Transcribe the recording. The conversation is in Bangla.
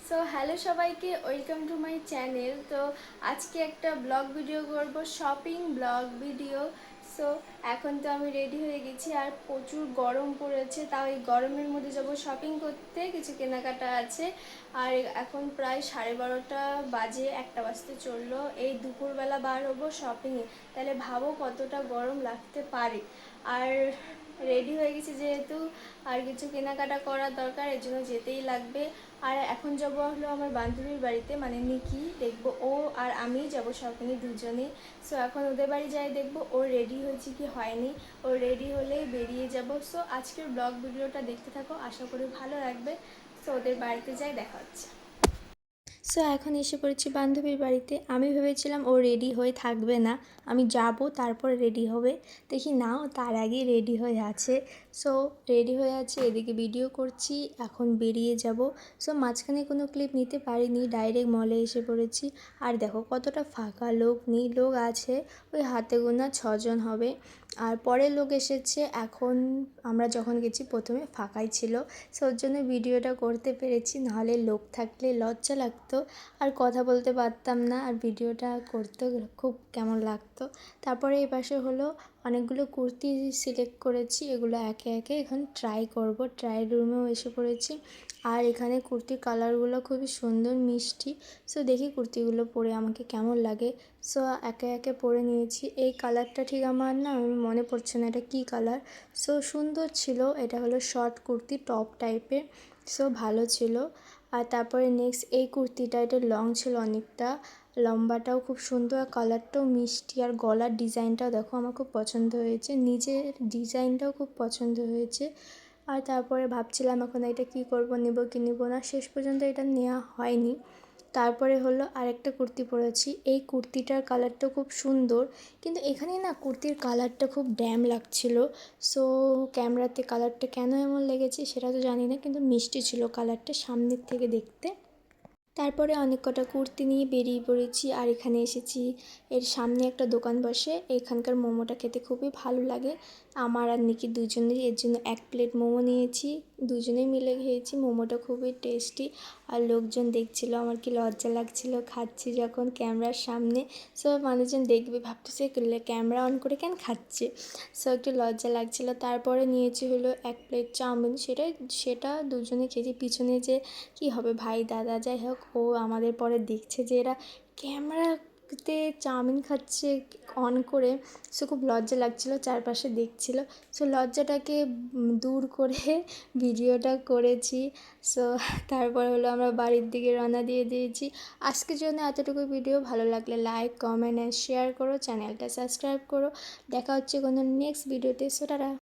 সো হ্যালো সবাইকে, ওয়েলকাম টু মাই চ্যানেল। তো আজকে একটা ব্লগ ভিডিও করব, শপিং ব্লগ ভিডিও। সো এখন তো আমি রেডি হয়ে গেছি, আর প্রচুর গরম পড়েছে, তাও এই গরমের মধ্যে যাব শপিং করতে, কিছু কেনাকাটা আছে। আর এখন প্রায় 12:30 বাজে, 1টা বাজতে চললো। এই দুপুরবেলা বার হবো শপিংয়ে, তাহলে ভাবো কতটা গরম লাগতে পারে। আর রেডি হয়ে গেছি যেহেতু, আর কিছু কেনাকাটা করার দরকার, এর জন্য যেতেই লাগবে। আর এখন যাব হলো আমার বান্ধবীর বাড়িতে, মানে নিকি, দেখবো ও আর আমি যাব শপিংয়ে দুজনেই। সো এখন ওদের বাড়ি যাই, দেখবো ও রেডি হয়েছে কি হয়নি। ও রেডি হলেই বেরিয়ে যাব। সো আজকের ব্লগ ভিডিওটা দেখতে থাকো, আশা করি ভালো লাগবে। সো ওদের বাড়িতে যাই, দেখা হচ্ছে। সো এখন এসে পড়েছি বান্ধবীর বাড়িতে। আমি ভেবেছিলাম ও রেডি হয়ে থাকবে না, আমি যাব তারপর রেডি হবে। দেখি না, ও তার আগেই রেডি হয়ে আছে। সো রেডি হয়ে আছে, এদিকে ভিডিও করছি, এখন বেরিয়ে যাব। সো মাঝখানে কোনো ক্লিপ নিতে পারিনি, ডাইরেক্ট মলে এসে পড়েছি। আর দেখো কতটা ফাঁকা, লোক নেই, লোক আছে ওই হাতে গোনা 6জন হবে। আর পরে লোক এসেছে, এখন আমরা যখন গেছি প্রথমে ফাঁকাই ছিল। সো ওর জন্য ভিডিওটা করতে পেরেছি, নাহলে লোক থাকলে লজ্জা লাগতো, আর কথা বলতে পারতাম না, আর ভিডিওটা করতেও খুব কেমন লাগতো। তারপরে এই পাশে হলো অনেকগুলো কুর্তি সিলেক্ট করেছি, এগুলো একে একে এখন ট্রাই করব। ট্রাই রুমেও এসে পড়েছি। আর এখানে কুর্তির কালারগুলো খুবই সুন্দর, মিষ্টি। সো দেখি কুর্তিগুলো পরে আমাকে কেমন লাগে। সো একে একে পরে নিয়েছি। এই কালারটা ঠিক আমার না, আমি মনে পড়ছে না এটা কী কালার। সো সুন্দর ছিল, এটা হলো শর্ট কুর্তি, টপ টাইপের। সো ভালো ছিল। আর তারপরে নেক্সট এই কুর্তিটা, এটা লং ছিল অনেকটা, লম্বাটাও খুব সুন্দর, আর কালারটাও মিষ্টি, আর গলার ডিজাইনটাও দেখো আমার খুব পছন্দ হয়েছে, নিজের ডিজাইনটাও খুব পছন্দ হয়েছে। আর তারপরে ভাবছিলাম এখন এটা কী করব, নেব কি নেব না, শেষ পর্যন্ত এটা নেওয়া হয়নি। তারপরে হলো আরেকটা কুর্তি পরেছি, এই কুর্তিটার কালারটা খুব সুন্দর, কিন্তু এখানে না কুর্তির কালারটা খুব ড্যাম লাগছিল। সো ক্যামেরাতে কালারটা কেন এমন লেগেছে সেটা তো জানি না, কিন্তু মিষ্টি ছিল কালারটা সামনের থেকে দেখতে। তারপরে অনেক কটা কুর্তি নিয়ে বেরিয়ে পড়েছি, আর এখানে এসেছি। এর সামনে একটা দোকান বসে, এখানকার মোমোটা খেতে খুবই ভালো লাগে আমার আর নিকি দুজনেরই, এর জন্য 1 প্লেট মোমো নিয়েছি, দুজনেই মিলে খেয়েছি। মোমোটা খুবই টেস্টি। আর লোকজন দেখছিল, আমার কি লজ্জা লাগছিল খাচ্ছি যখন ক্যামেরার সামনে। সো মানুষজন দেখবে, ভাবতেছে ক্যামেরা অন করে কেন খাচ্ছে। সো একটু লজ্জা লাগছিল। তারপরে নিয়েছি হলো 1 প্লেট চাউমিন, সেটা দুজনে খেয়েছি। পিছনে যে কি হবে, ভাই দাদা যাই হোক, ও আমাদের পরে দেখছে যে এরা ক্যামেরাতে চাউমিন খাচ্ছে অন করে। সো খুব লজ্জা লাগছিল, চারপাশে দেখছিল। সো লজ্জাটাকে দূর করে ভিডিওটা করেছি। সো তারপর হলো আমরা বাড়ির দিকে রওনা দিয়ে দিয়েছি। আজকের জন্য এতটুকু ভিডিও। ভালো লাগলে লাইক, কমেন্ট অ্যান্ড শেয়ার করো, চ্যানেলটা সাবস্ক্রাইব করো। দেখা হচ্ছে কোনো নেক্সট ভিডিওতে। So tata.